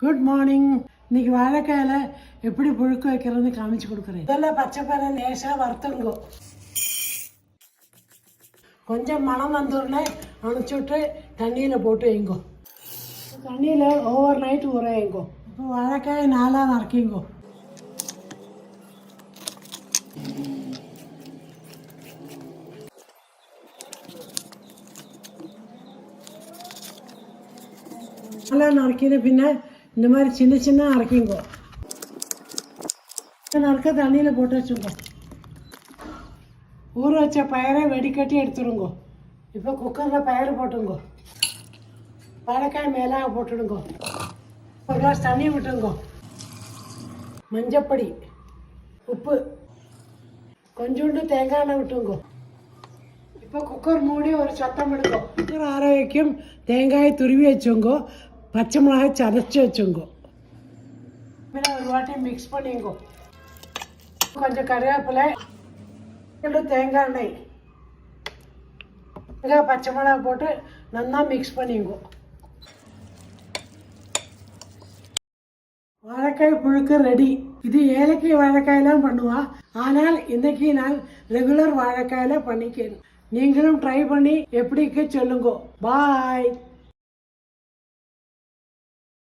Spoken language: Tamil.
Good morning. இன்னைக்கு வாழைக்காயில் எப்படி புழுக்க வைக்கிறதுன்னு காமிச்சு கொடுக்குறேன். இதெல்லாம் பச்சை பயிரை லேசாக வறுத்துங்கோ. கொஞ்சம் மனம் வந்தோடனே அணைச்சி விட்டு தண்ணியில் போட்டு வைங்கோ. தண்ணியில் ஓவர் நைட் ஊற வைங்கோ. இப்போ வாழைக்காய் 4 நறுக்கிங்கோ. நல்லா நறுக்கின பின்ன இந்த மாதிரி சின்ன சின்ன அரைக்கிங்கோ. நறுக்க தண்ணியில் போட்டு வச்சுங்கோ. ஊற வச்ச பயிரை வெடிக்கட்டி எடுத்துருங்கோ. இப்போ குக்கரில் பயிர் போட்டுங்கோ. வாழைக்காய் மேலே போட்டுடுங்கோ. ஒரு கிளாஸ் தண்ணி விட்டுங்கோ. மஞ்சப்பொடி, உப்பு, கொஞ்சோண்டு தேங்காய் எண்ணெய் விட்டுங்கோ. இப்போ குக்கர் மூடி ஒரு சத்தம் எடுங்கோ. குக்கர் ஆற வைக்கும். தேங்காய் துருவி வச்சுங்கோ. பச்சை மிளகாய் சதைச்சி வச்சுங்கோ. ஒரு வாட்டி மிக்ஸ் பண்ணிங்கோ. கொஞ்சம் கருவேப்பிலை, தேங்காய் எண்ணெய், தேங்காய் பச்சை மிளகாய் போட்டு நல்லா மிக்ஸ் பண்ணிங்கோ. வாழைக்காய் புழுக்க ரெடி. இது ஏலக்காய் வாழைக்காயெல்லாம் பண்ணுவா. ஆனால் இன்னைக்கு நான் ரெகுலர் வாழைக்காயில பண்ணிக்கிறேன். நீங்களும் ட்ரை பண்ணி எப்படிக்கு சொல்லுங்க. பாய்.